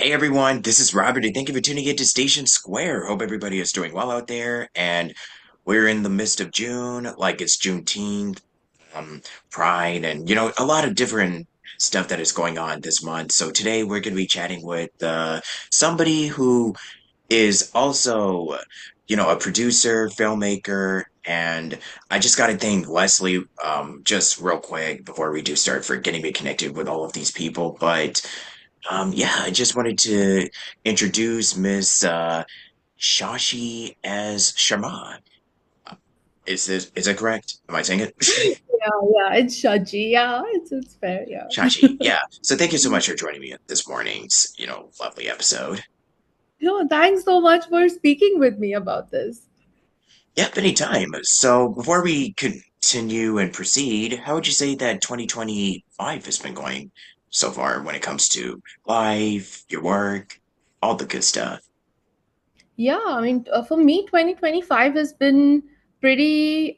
Hey everyone, this is Robert, and thank you for tuning in to Station Square. Hope everybody is doing well out there. And we're in the midst of June, like it's Juneteenth, Pride, and a lot of different stuff that is going on this month. So today we're going to be chatting with somebody who is also, a producer, filmmaker, and I just got to thank Leslie, just real quick before we do start for getting me connected with all of these people. But yeah, I just wanted to introduce Miss Shachi S Sharma. Is that correct? Am I saying it? Yeah, it's Shachi. Yeah, it's fair. Yeah. Shachi, yeah. So thank you so much for joining me at this morning's, lovely episode. No, thanks so much for speaking with me about this. Yep, anytime. So before we continue and proceed, how would you say that 2025 has been going so far when it comes to life, your work, all the good stuff? Yeah, I mean, for me, 2025 has been pretty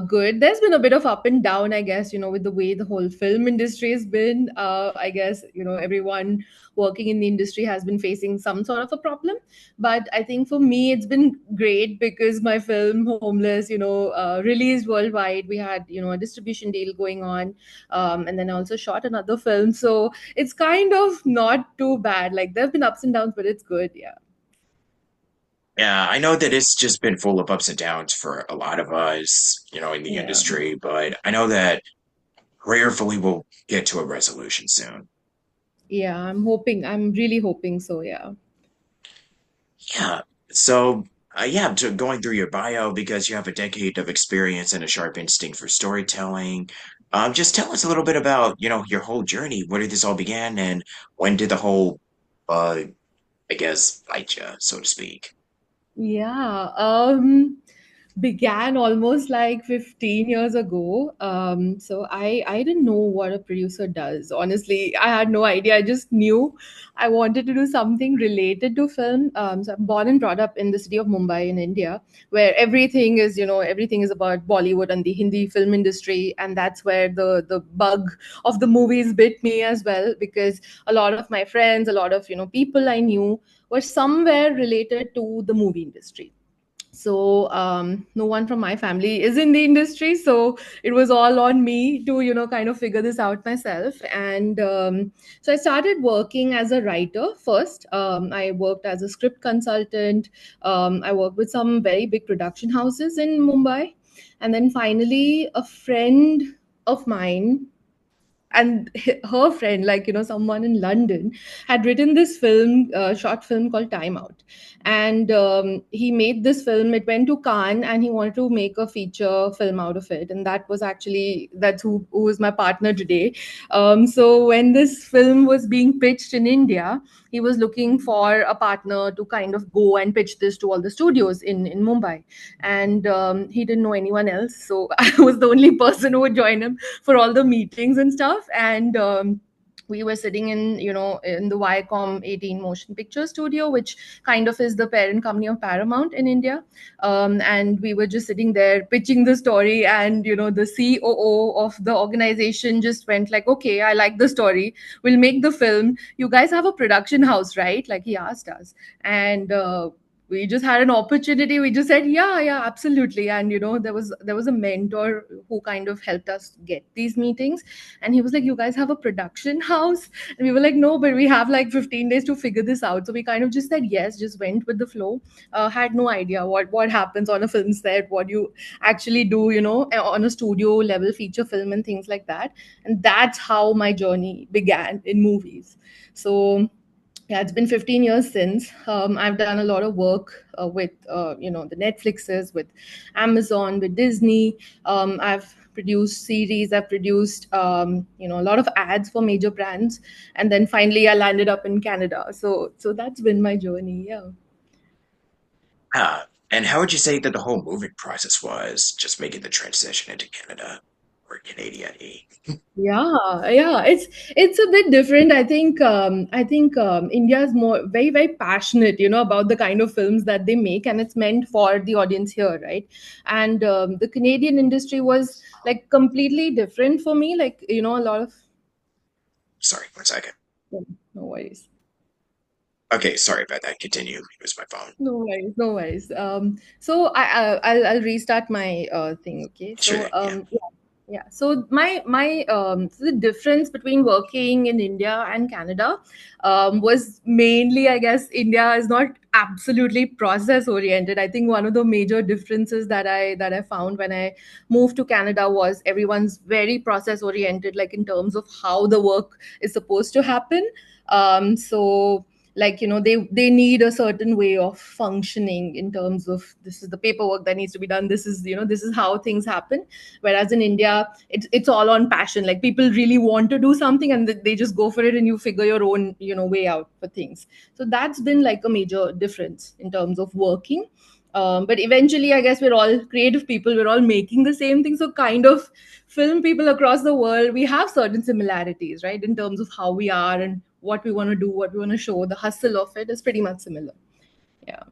good. There's been a bit of up and down, I guess, with the way the whole film industry has been. I guess, everyone working in the industry has been facing some sort of a problem. But I think for me, it's been great because my film, Homeless, released worldwide. We had, a distribution deal going on. And then I also shot another film. So it's kind of not too bad. Like, there have been ups and downs, but it's good. Yeah. Yeah, I know that it's just been full of ups and downs for a lot of us, in the Yeah. industry, but I know that prayerfully we'll get to a resolution soon. Yeah, I'm hoping. I'm really hoping so. Yeah. Yeah. So, yeah, going through your bio because you have a decade of experience and a sharp instinct for storytelling. Just tell us a little bit about, your whole journey, where this all began, and when did the whole, uh, I guess, bite you, so to speak. Yeah. Began almost like 15 years ago. So I didn't know what a producer does. Honestly, I had no idea. I just knew I wanted to do something related to film. So I'm born and brought up in the city of Mumbai in India, where everything is about Bollywood and the Hindi film industry, and that's where the bug of the movies bit me as well, because a lot of my friends, a lot of people I knew were somewhere related to the movie industry. So no one from my family is in the industry, so it was all on me to kind of figure this out myself. And so I started working as a writer first. I worked as a script consultant. I worked with some very big production houses in Mumbai, and then finally a friend of mine and her friend, like someone in London, had written this short film called Time Out. And he made this film. It went to Cannes, and he wanted to make a feature film out of it, and that's who is my partner today. So when this film was being pitched in India, he was looking for a partner to kind of go and pitch this to all the studios in Mumbai. And he didn't know anyone else, so I was the only person who would join him for all the meetings and stuff. And we were sitting in the Viacom 18 motion picture studio, which kind of is the parent company of Paramount in India. And we were just sitting there pitching the story, and the COO of the organization just went like, okay, I like the story, we'll make the film. You guys have a production house, right? Like, he asked us. And we just had an opportunity. We just said, yeah, absolutely. And there was a mentor who kind of helped us get these meetings. And he was like, you guys have a production house? And we were like, no, but we have like 15 days to figure this out. So we kind of just said yes, just went with the flow. Had no idea what happens on a film set, what you actually do, on a studio level feature film and things like that. And that's how my journey began in movies. So yeah, it's been 15 years since. I've done a lot of work with the Netflixes, with Amazon, with Disney. I've produced series. I've produced a lot of ads for major brands, and then finally I landed up in Canada. So that's been my journey. Yeah. Ah, and how would you say that the whole moving process was, just making the transition into Canada or Canadian? Yeah, it's a bit different. I think India is more very passionate, about the kind of films that they make, and it's meant for the audience here, right? And the Canadian industry was like completely different for me. Like, a lot of Sorry, one second. no worries. Okay, sorry about that. Continue. It was my phone. No worries, no worries. So I'll restart my thing. Okay. Sure So thing. Yeah. yeah, yeah. So so the difference between working in India and Canada was mainly, I guess, India is not absolutely process oriented. I think one of the major differences that I found when I moved to Canada was everyone's very process oriented, like in terms of how the work is supposed to happen. So like they need a certain way of functioning in terms of this is the paperwork that needs to be done, this is this is how things happen. Whereas in India it's all on passion, like people really want to do something and they just go for it and you figure your own way out for things. So that's been like a major difference in terms of working. But eventually I guess we're all creative people, we're all making the same thing, so kind of film people across the world, we have certain similarities, right? In terms of how we are and what we want to do, what we want to show, the hustle of it is pretty much similar. Yeah.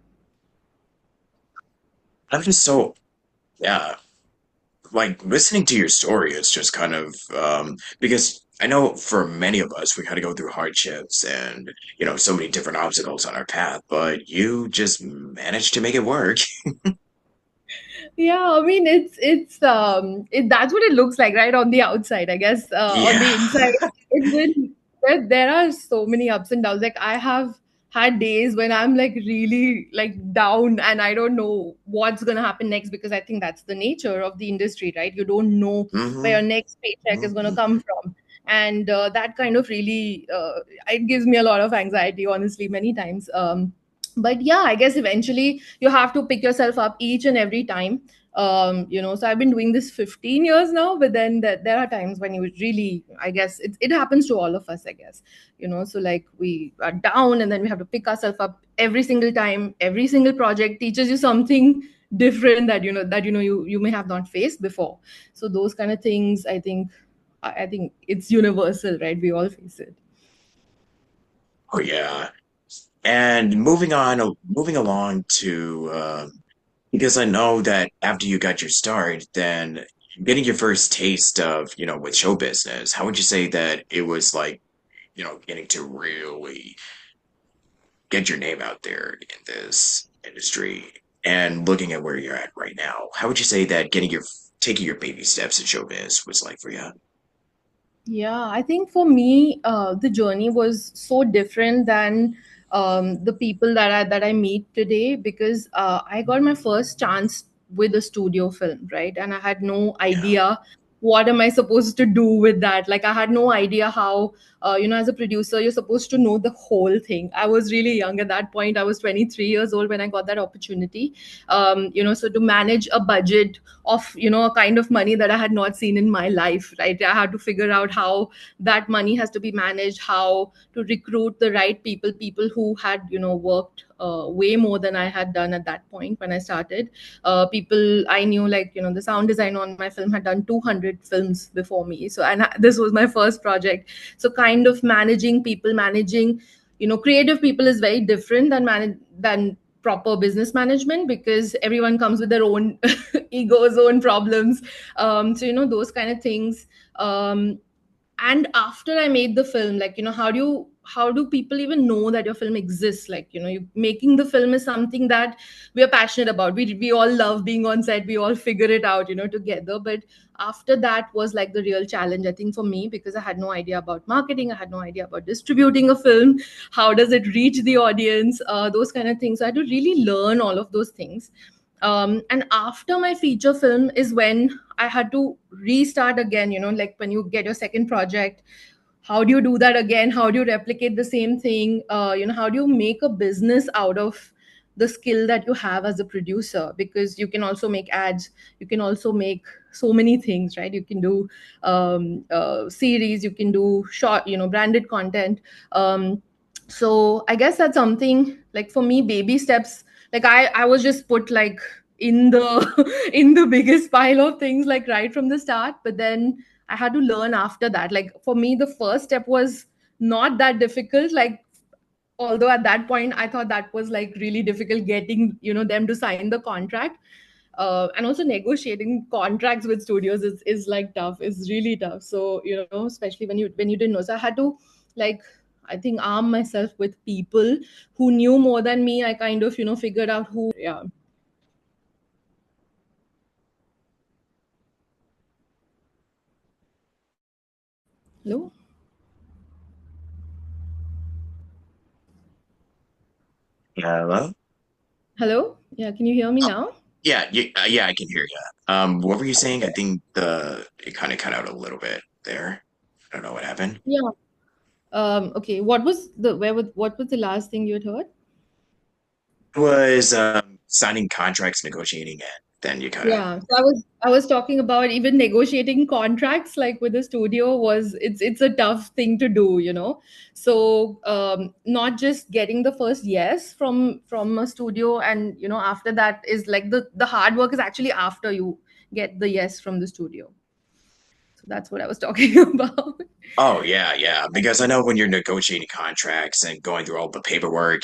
I'm just so, yeah, like listening to your story is just kind of because I know for many of us we had to go through hardships and so many different obstacles on our path, but you just managed to make it work. Yeah, I mean that's what it looks like, right, on the outside. I guess on the Yeah. inside, it's been there are so many ups and downs. Like I have had days when I'm like really like down and I don't know what's gonna happen next, because I think that's the nature of the industry, right? You don't know where Hmm. your next paycheck is gonna Hmm. come from. And that kind of really it gives me a lot of anxiety, honestly, many times. But yeah, I guess eventually you have to pick yourself up each and every time. So I've been doing this 15 years now, but then there are times when you really, I guess it happens to all of us, I guess. So like we are down and then we have to pick ourselves up every single time. Every single project teaches you something different that you may have not faced before. So those kind of things, I think it's universal, right? We all face it. Oh yeah. And moving along to because I know that after you got your start, then getting your first taste of, with show business, how would you say that it was like, getting to really get your name out there in this industry and looking at where you're at right now? How would you say that taking your baby steps in showbiz was like for you? Yeah, I think for me, the journey was so different than the people that I meet today, because I got my first chance with a studio film, right? And I had no Yeah. idea what am I supposed to do with that. Like I had no idea how, as a producer, you're supposed to know the whole thing. I was really young at that point. I was 23 years old when I got that opportunity. So to manage a budget of a kind of money that I had not seen in my life, right? I had to figure out how that money has to be managed, how to recruit the right people who had worked way more than I had done at that point when I started. People I knew, like the sound designer on my film had done 200 films before me, so this was my first project. So kind of managing people, managing creative people is very different than proper business management, because everyone comes with their own egos, own problems. So those kind of things. And after I made the film, like how do people even know that your film exists? Like you making the film is something that we are passionate about. We all love being on set, we all figure it out together. But after that was like the real challenge, I think, for me, because I had no idea about marketing, I had no idea about distributing a film, how does it reach the audience, those kind of things. So I had to really learn all of those things. And after my feature film is when I had to restart again, like when you get your second project, how do you do that again? How do you replicate the same thing? How do you make a business out of the skill that you have as a producer? Because you can also make ads, you can also make so many things, right? You can do series, you can do short, branded content. So I guess that's something, like for me, baby steps. Like I was just put like in the in the biggest pile of things, like right from the start. But then I had to learn after that. Like for me, the first step was not that difficult. Like although at that point I thought that was like really difficult, getting them to sign the contract. And also negotiating contracts with studios is like tough, is really tough. So especially when you didn't know. So I had to, like, I think, arm myself with people who knew more than me. I kind of, figured out who, yeah. Hello? Hello? Hello? Yeah, can you hear me now? Yeah, I can hear you. What were you saying? I think the it kind of cut out a little bit there. I don't know what happened. Yeah. Okay. What was the last thing you had heard? It was signing contracts, negotiating it. Then you kind of. Yeah, so I was talking about even negotiating contracts like with the studio was it's a tough thing to do, you know. So not just getting the first yes from a studio, and after that is like the hard work is actually after you get the yes from the studio. So that's what I was talking about. Oh yeah. Because I know when you're negotiating contracts and going through all the paperwork,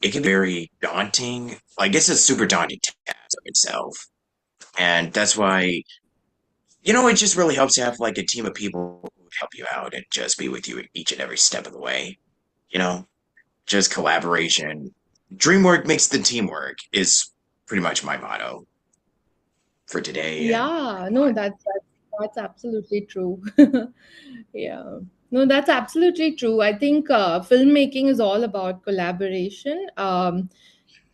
it can be very daunting. Like it's a super daunting task of itself, and that's why it just really helps to have like a team of people who help you out and just be with you each and every step of the way. You know, just collaboration. Dreamwork makes the teamwork is pretty much my motto for today and Yeah, no, on. that's absolutely true. Yeah. No, that's absolutely true. I think filmmaking is all about collaboration.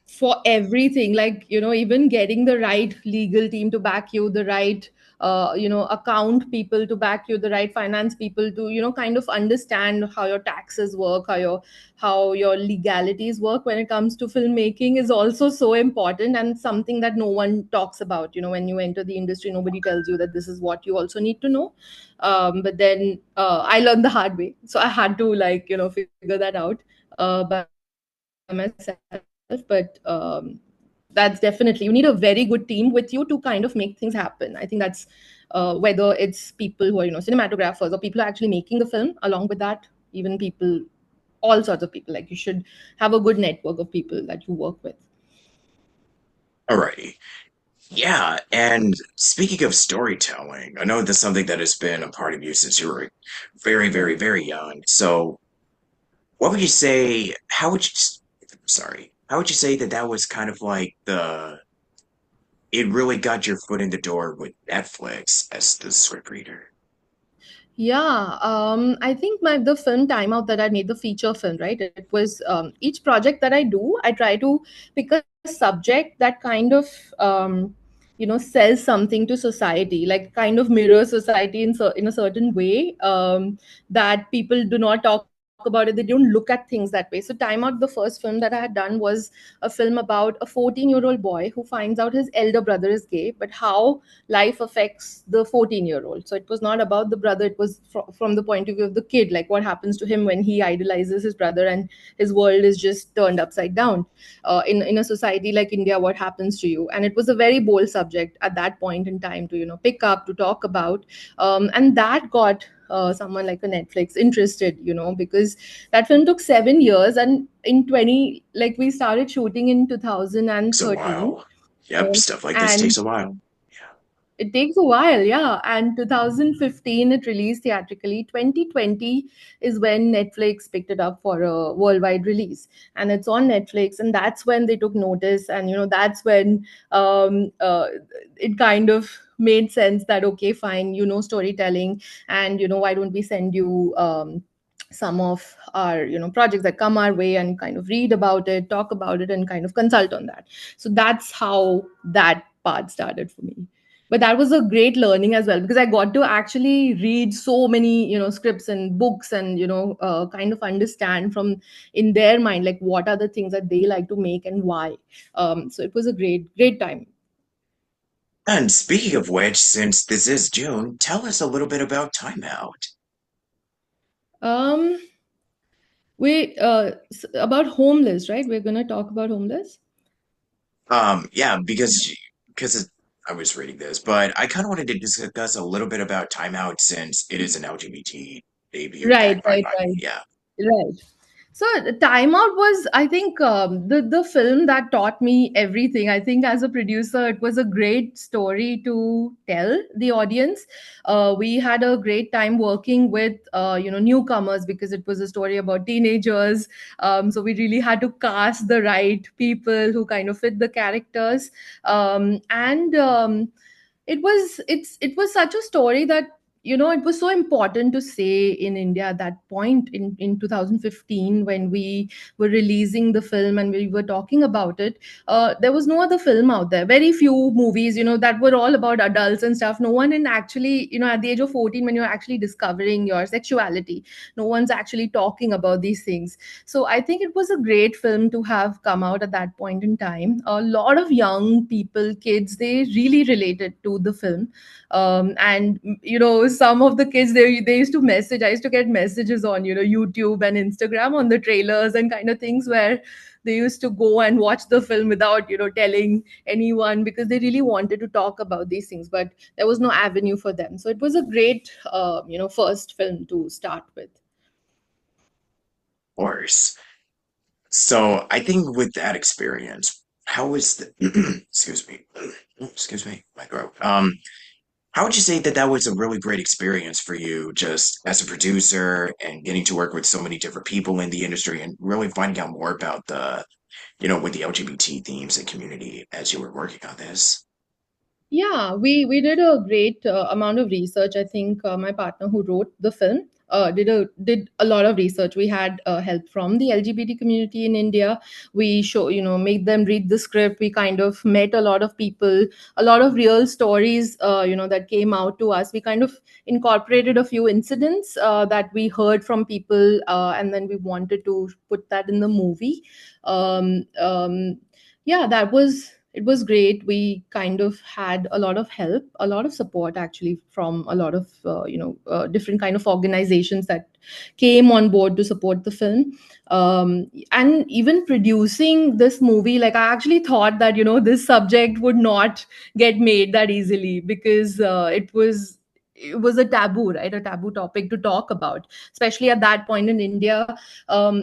For everything, like even getting the right legal team to back you, the right account people to back you, the right finance people to kind of understand how your taxes work, how your legalities work when it comes to filmmaking is also so important, and something that no one talks about. When you enter the industry, nobody tells you that this is what you also need to know. But then I learned the hard way, so I had to like figure that out by myself. But that's definitely, you need a very good team with you to kind of make things happen. I think that's whether it's people who are cinematographers, or people who are actually making the film, along with that, even people, all sorts of people. Like, you should have a good network of people that you work with. Alrighty. Yeah, and speaking of storytelling, I know that's something that has been a part of you since you were Yeah. very young. So, what would you say? Sorry, how would you say that that was kind of like it really got your foot in the door with Netflix as the scriptreader? Yeah, I think the film Timeout that I made, the feature film, right? It was each project that I do, I try to pick a subject that kind of says something to society, like kind of mirrors society in a certain way, that people do not talk about it. They don't look at things that way. So Timeout, the first film that I had done, was a film about a 14-year-old boy who finds out his elder brother is gay, but how life affects the 14-year-old. So it was not about the brother, it was from the point of view of the kid, like what happens to him when he idolizes his brother and his world is just turned upside down. In a society like India, what happens to you? And it was a very bold subject at that point in time to pick up, to talk about. And that got someone like a Netflix interested, because that film took 7 years, and in 20, like, we started shooting in So, 2013. wow. Yep, stuff like this And takes a while. it takes a while, yeah. And 2015 it released theatrically. 2020 is when Netflix picked it up for a worldwide release, and it's on Netflix. And that's when they took notice, and that's when it kind of made sense that, okay, fine, storytelling, and why don't we send you some of our projects that come our way, and kind of read about it, talk about it, and kind of consult on that. So that's how that part started for me. But that was a great learning as well, because I got to actually read so many scripts and books, and kind of understand from in their mind, like, what are the things that they like to make and why. So it was a great time. And speaking of which, since this is June, tell us a little bit about Timeout. um about Homeless, right? We're gonna talk about Homeless. Yeah, because I was reading this, but I kind of wanted to discuss a little bit about Timeout since it is an LGBT debut Right, backed by right, right, yeah. right. So Time Out was, I think, the film that taught me everything. I think as a producer, it was a great story to tell the audience. We had a great time working with newcomers, because it was a story about teenagers. So we really had to cast the right people who kind of fit the characters, and it was such a story that, it was so important to say in India at that point in 2015, when we were releasing the film and we were talking about it. There was no other film out there, very few movies, that were all about adults and stuff. No one in actually, at the age of 14, when you're actually discovering your sexuality, no one's actually talking about these things. So I think it was a great film to have come out at that point in time. A lot of young people, kids, they really related to the film. And some of the kids, they used to message. I used to get messages on YouTube and Instagram on the trailers and kind of things, where they used to go and watch the film without telling anyone, because they really wanted to talk about these things, but there was no avenue for them. So it was a great first film to start with. Of course. So I think with that experience, how was the excuse me, excuse me, my throat. How would you say that that was a really great experience for you, just as a producer and getting to work with so many different people in the industry and really finding out more about with the LGBT themes and community as you were working on this? Yeah, we did a great amount of research. I think my partner who wrote the film did a lot of research. We had help from the LGBT community in India. We made them read the script. We kind of met a lot of people, a lot of real stories, that came out to us. We kind of incorporated a few incidents that we heard from people, and then we wanted to put that in the movie. Um, um, yeah, it was great. We kind of had a lot of help, a lot of support actually, from a lot of different kind of organizations that came on board to support the film. And even producing this movie, like, I actually thought that this subject would not get made that easily, because it was a taboo, right? A taboo topic to talk about, especially at that point in India.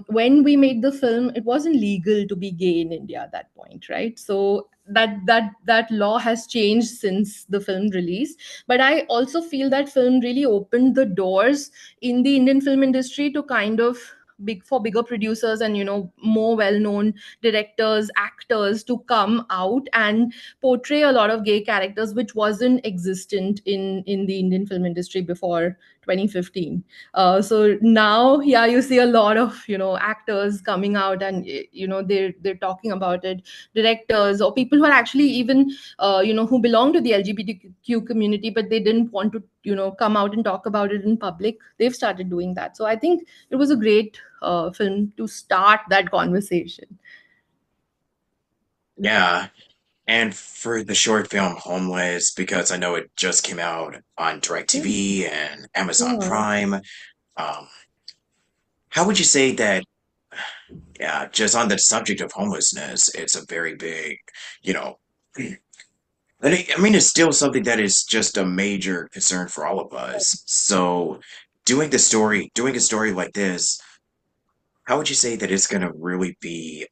When we made the film, it wasn't legal to be gay in India at that point, right? So that law has changed since the film release. But I also feel that film really opened the doors in the Indian film industry to kind of bigger producers and more well-known directors, actors, to come out and portray a lot of gay characters, which wasn't existent in the Indian film industry before 2015. So now, yeah, you see a lot of actors coming out, and they're talking about it. Directors or people who are actually even who belong to the LGBTQ community, but they didn't want to come out and talk about it in public. They've started doing that. So I think it was a great film to start that conversation. Yeah. And for the short film Homeless, because I know it just came out on Yeah. DirecTV and Amazon Yeah. Prime, um, how would you say that, yeah, just on the subject of homelessness, it's a very big, you know, I mean, it's still something that is just a major concern for all of us. So doing a story like this, how would you say that it's going to really be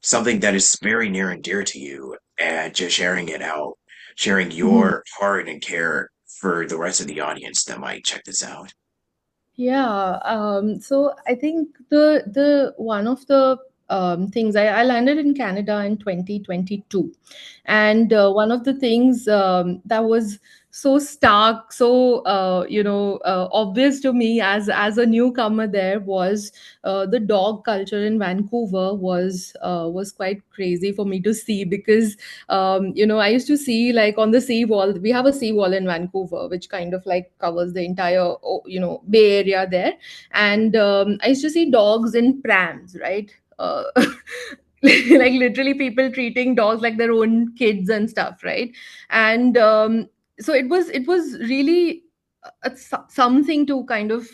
something that is very near and dear to you and just sharing it out, sharing Mhm. your heart and care for the rest of the audience that might check this out? Yeah. So I think the one of the things, I landed in Canada in 2022, and one of the things that was so stark, so obvious to me as a newcomer there, was the dog culture in Vancouver was quite crazy for me to see, because I used to see, like, on the sea wall. We have a sea wall in Vancouver, which kind of like covers the entire Bay Area there. And I used to see dogs in prams, right? Like, literally people treating dogs like their own kids and stuff, right? And so it was really something to kind of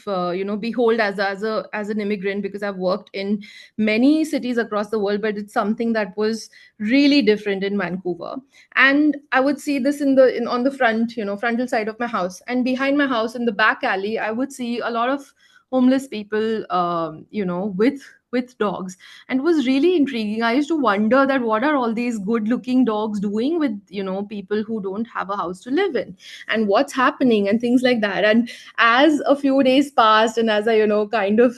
behold as an immigrant, because I've worked in many cities across the world, but it's something that was really different in Vancouver. And I would see this on the front, frontal side of my house, and behind my house in the back alley, I would see a lot of homeless people, with dogs. And it was really intriguing. I used to wonder that what are all these good looking dogs doing with, people who don't have a house to live in, and what's happening and things like that. And as a few days passed, and as I, kind of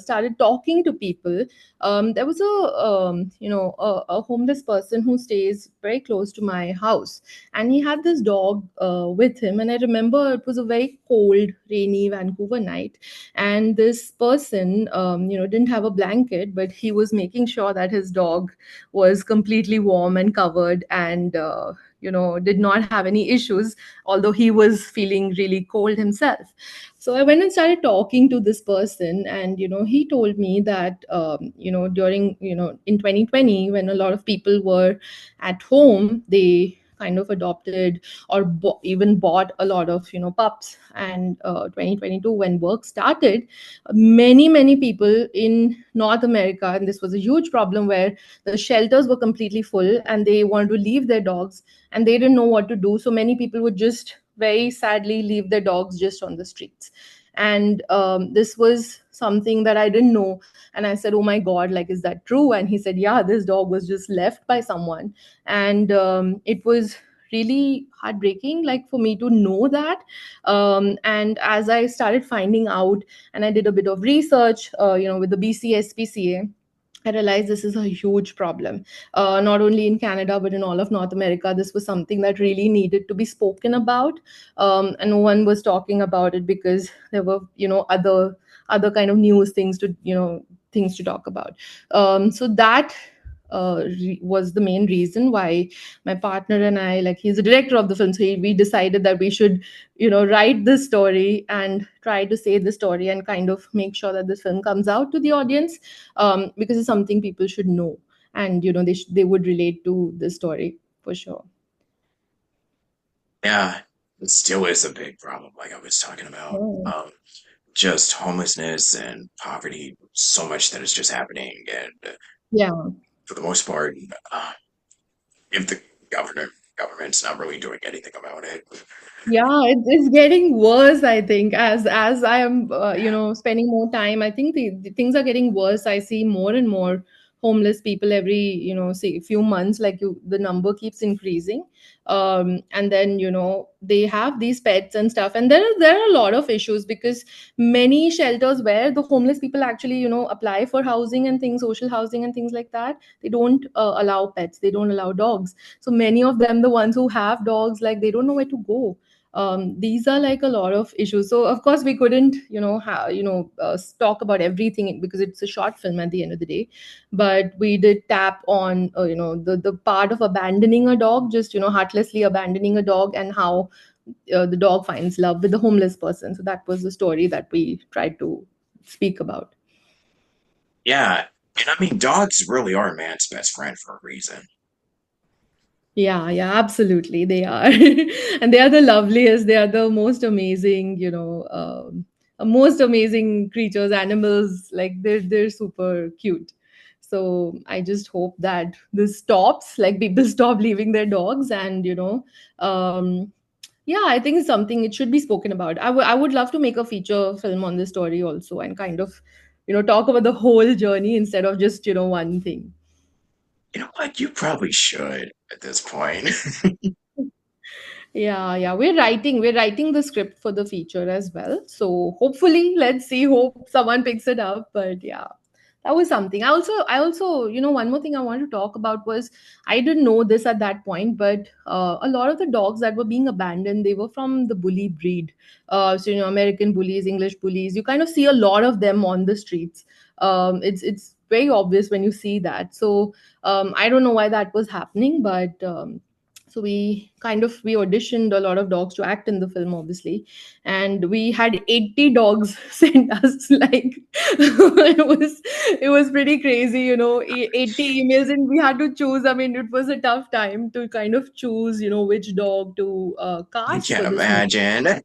started talking to people, there was a homeless person who stays very close to my house, and he had this dog with him. And I remember it was a very cold, rainy Vancouver night, and this person, didn't have a blanket, but he was making sure that his dog was completely warm and covered, and did not have any issues, although he was feeling really cold himself. So I went and started talking to this person, and he told me that during, in 2020, when a lot of people were at home, they kind of adopted or even bought a lot of pups. And 2022, when work started, many people in North America, and this was a huge problem, where the shelters were completely full and they wanted to leave their dogs, and they didn't know what to do. So many people would just very sadly leave their dogs just on the streets. And this was something that I didn't know. And I said, oh my god, like, is that true? And he said, yeah, this dog was just left by someone. And it was really heartbreaking, like, for me to know that. And as I started finding out, and I did a bit of research, with the BCSPCA, I realized this is a huge problem, not only in Canada but in all of North America. This was something that really needed to be spoken about, and no one was talking about it because there were, other kind of news things to, things to talk about. So that was the main reason why my partner and I, like, he's the director of the film, so we decided that we should, write this story and try to say the story and kind of make sure that this film comes out to the audience, because it's something people should know, and they would relate to the story for sure. Yeah, it still is a big problem, like I was talking about. Oh. Just homelessness and poverty, so much that is just happening. And Yeah. for the most part, uh, if the government's not really doing anything about it. Yeah, it's getting worse, I think, as I am, Yeah. spending more time. I think the things are getting worse. I see more and more homeless people every, say, few months. Like, the number keeps increasing, and then they have these pets and stuff. And there are a lot of issues, because many shelters where the homeless people actually, apply for housing and things, social housing and things like that, they don't allow pets. They don't allow dogs. So many of them, the ones who have dogs, like, they don't know where to go. These are like a lot of issues. So of course we couldn't, talk about everything, because it's a short film at the end of the day. But we did tap on, the part of abandoning a dog, just, heartlessly abandoning a dog, and how the dog finds love with the homeless person. So that was the story that we tried to speak about. Yeah. And I mean, dogs really are man's best friend for a reason. Yeah, yeah, absolutely. They are. And they are the loveliest. They are the most amazing, most amazing creatures, animals. Like, they're super cute. So I just hope that this stops, like, people stop leaving their dogs. And, yeah, I think it's something it should be spoken about. I would love to make a feature film on this story also, and kind of, talk about the whole journey instead of just, one thing. You know what? You probably should at this point. Yeah, yeah, we're writing the script for the feature as well. So hopefully, let's see, hope someone picks it up. But yeah, that was something. I also, one more thing I wanted to talk about was, I didn't know this at that point, but a lot of the dogs that were being abandoned, they were from the bully breed. So, American bullies, English bullies. You kind of see a lot of them on the streets. It's very obvious when you see that. So I don't know why that was happening, but so we auditioned a lot of dogs to act in the film, obviously, and we had 80 dogs sent us, like, it was pretty crazy, 80 emails, and we had to choose. I mean, it was a tough time to kind of choose, which dog to I cast can't for this movie. imagine.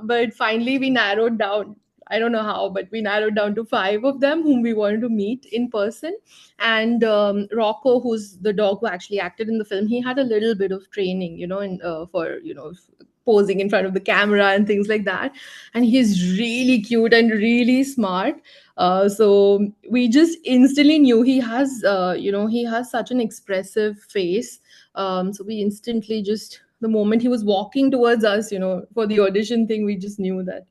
But finally, we narrowed down. I don't know how, but we narrowed down to five of them whom we wanted to meet in person. And Rocco, who's the dog who actually acted in the film, he had a little bit of training, for posing in front of the camera and things like that. And he's really cute and really smart. So we just instantly knew he has, he has such an expressive face. So we instantly just, the moment he was walking towards us, for the audition thing, we just knew that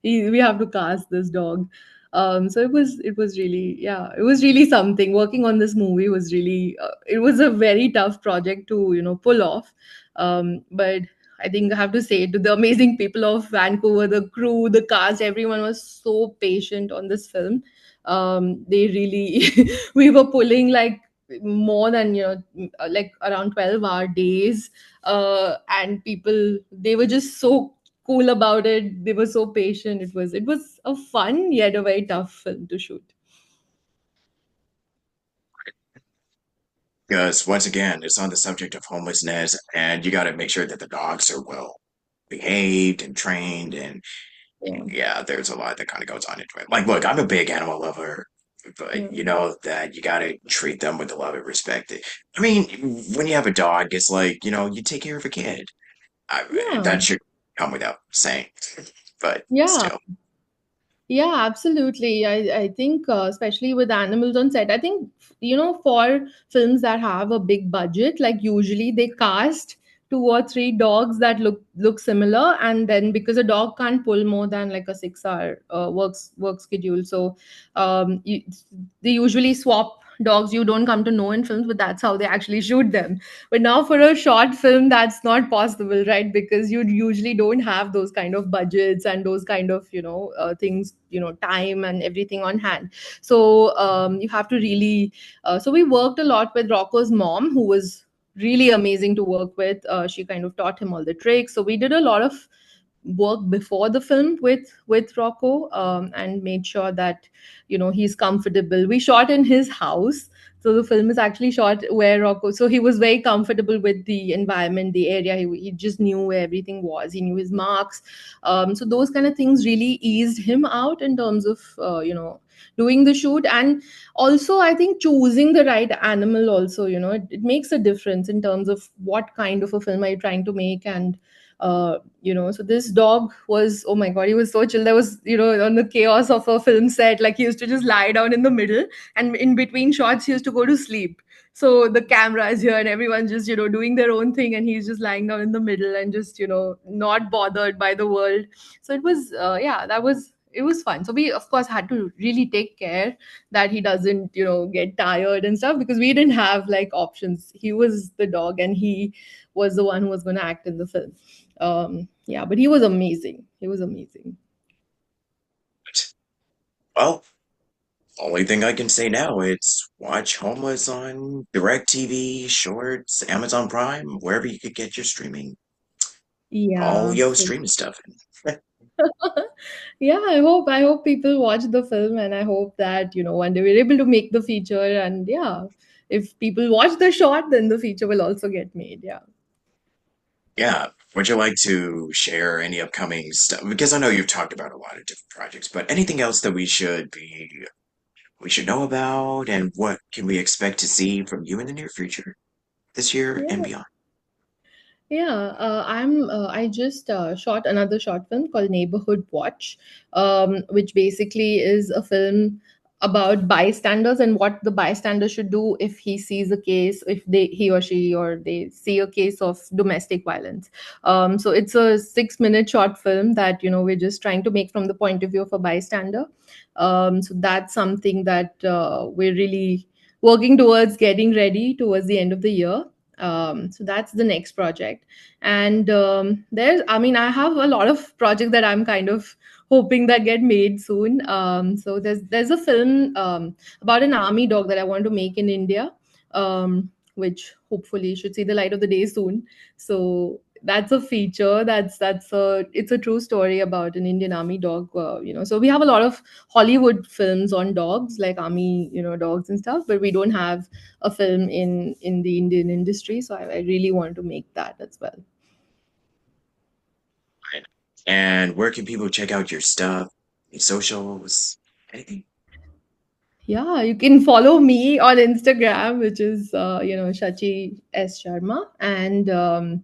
we have to cast this dog. So it was really, yeah, it was really something. Working on this movie was really, it was a very tough project to pull off. But I think I have to say, to the amazing people of Vancouver, the crew, the cast, everyone was so patient on this film. They really, we were pulling like more than, like around 12-hour days. And people, they were just so cool about it. They were so patient. It was a fun yet a very tough film to shoot. Because once again, it's on the subject of homelessness, and you got to make sure that the dogs are well behaved and trained. And Yeah. yeah, there's a lot that kind of goes on into it. Like, look, I'm a big animal lover, but Yeah. you know that you got to treat them with the love and respect. I mean, when you have a dog, it's like, you take care of a kid. Yeah. That should come without saying, but Yeah. still. Yeah, absolutely. I think, especially with animals on set, I think, for films that have a big budget, like usually they cast two or three dogs that look similar, and then because a dog can't pull more than like a 6 hour work schedule, so they usually swap dogs. You don't come to know in films, but that's how they actually shoot them. But now for a short film, that's not possible, right? Because you usually don't have those kind of budgets and those kind of, things, time and everything on hand. So you have to really. So we worked a lot with Rocco's mom, who was really amazing to work with. She kind of taught him all the tricks. So we did a lot of work before the film with Rocco, and made sure that he's comfortable. We shot in his house, so the film is actually shot where Rocco. So he was very comfortable with the environment, the area. He just knew where everything was. He knew his marks. So those kind of things really eased him out in terms of doing the shoot. And also I think choosing the right animal also, it makes a difference in terms of what kind of a film are you trying to make. And so this dog was, oh my god, he was so chill. There was, on the chaos of a film set, like he used to just lie down in the middle, and in between shots he used to go to sleep. So the camera is here and everyone's just, doing their own thing, and he's just lying down in the middle and just, not bothered by the world. So it was, yeah, it was fun. So we of course had to really take care that he doesn't, get tired and stuff, because we didn't have like options. He was the dog, and he was the one who was going to act in the film. Yeah, but he was amazing. He was amazing. Well, only thing I can say now is watch Homeless on DirecTV, Shorts, Amazon Prime, wherever you could get your streaming, all Yeah. yo streaming stuff. Yeah, I hope people watch the film, and I hope that, one day we're able to make the feature. And yeah, if people watch the short, then the feature will also get made. Yeah. Yeah, would you like to share any upcoming stuff? Because I know you've talked about a lot of different projects, but anything else that we should know about, and what can we expect to see from you in the near future, this year and Yeah. beyond? Yeah, I just shot another short film called Neighborhood Watch, which basically is a film about bystanders and what the bystander should do if he sees a case, if he or she or they see a case of domestic violence. So it's a 6 minute short film that we're just trying to make from the point of view of a bystander. So that's something that we're really working towards getting ready towards the end of the year. So that's the next project. And I mean, I have a lot of projects that I'm kind of hoping that get made soon. So there's a film about an army dog that I want to make in India, which hopefully should see the light of the day soon. So that's a feature. That's a it's a true story about an Indian army dog. So we have a lot of Hollywood films on dogs, like army, dogs and stuff, but we don't have a film in the Indian industry. So I really want to make that as well. Right. And where can people check out your stuff, your socials, anything? Yeah, you can follow me on Instagram, which is Shachi S Sharma, and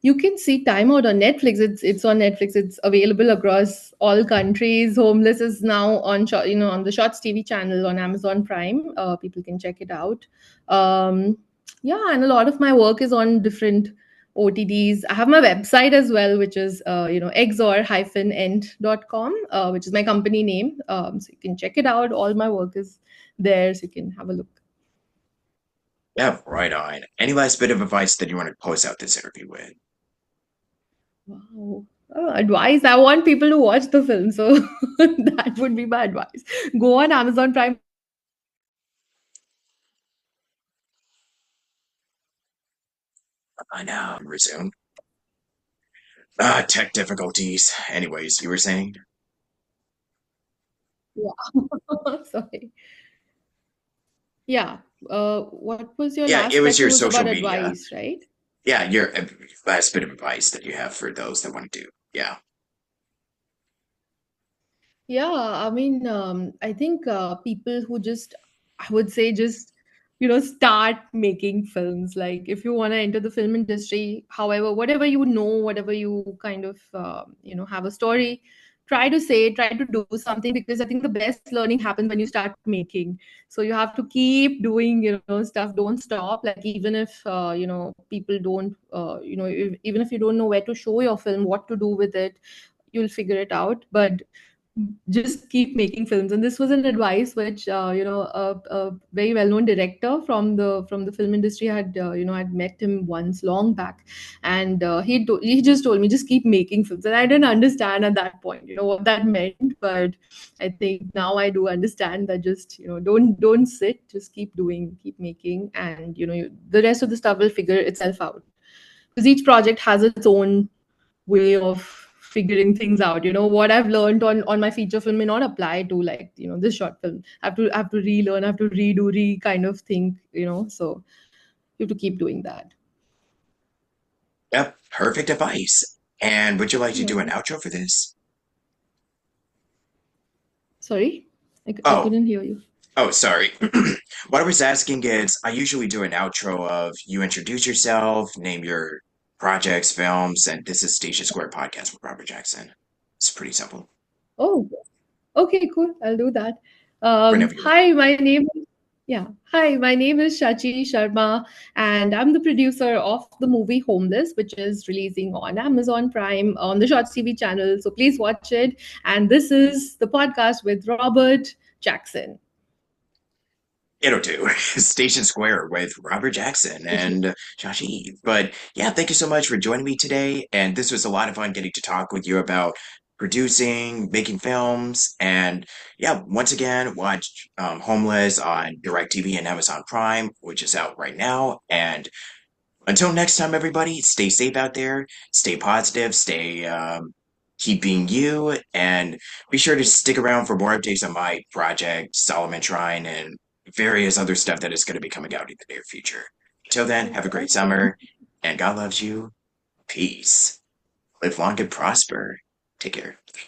You can see Time Out on Netflix. It's on Netflix. It's available across all countries. Homeless is now on on the Shots TV channel on Amazon Prime. People can check it out. Um, yeah, and a lot of my work is on different OTDs. I have my website as well, which is exor-end.com, which is my company name. So you can check it out. All my work is there, so you can have a look. Yeah, right on. Any last bit of advice that you want to close out this interview with? Wow. Oh, advice. I want people to watch the film. So that would be my advice. Go on Amazon Prime. I know. Resume. Tech difficulties. Anyways, you were saying? Yeah. Sorry. Yeah. What was your Yeah, it last was question? your Was social about media. advice, right? Yeah, your last bit of advice that you have for those that want to do. Yeah. Yeah, I mean, I think people who just, I would say, just start making films. Like, if you want to enter the film industry, however, whatever you know, whatever you kind of, have a story, try to do something, because I think the best learning happens when you start making. So you have to keep doing, stuff. Don't stop. Like, even if people don't, even if you don't know where to show your film, what to do with it, you'll figure it out. But just keep making films. And this was an advice which a very well-known director from the film industry had I'd met him once long back, and he just told me, just keep making films. And I didn't understand at that point what that meant, but I think now I do understand that. Just don't sit, just keep doing, keep making, and the rest of the stuff will figure itself out, because each project has its own way of figuring things out. What I've learned on my feature film may not apply to, like, this short film. I have to relearn, I have to redo, re kind of think. So you have to keep doing that. Yep. Perfect advice. And would you like to do an Yeah. outro for this? Sorry, I Oh, couldn't hear you. oh, sorry. What I was asking is, I usually do an outro of you introduce yourself, name your projects, films, and this is Station Square Podcast with Robert Jackson. It's pretty simple. Oh, okay, cool. I'll do that. Whenever you're ready. Hi, my name. Yeah. Hi, my name is Shachi Sharma, and I'm the producer of the movie Homeless, which is releasing on Amazon Prime on the Shots TV channel. So please watch it. And this is the podcast with Robert Jackson. It'll do. Station Square with Robert Jackson and Shashi. But yeah, thank you so much for joining me today. And this was a lot of fun getting to talk with you about producing, making films. And yeah, once again, watch Homeless on DirecTV and Amazon Prime, which is out right now. And until next time, everybody, stay safe out there, stay positive, stay keep being you, and be sure to stick around for more updates on my project, Solomon Shrine, and various other stuff that is going to be coming out in the near future. Until then, have a great Okay. summer, and God loves you. Peace. Live long and prosper. Take care.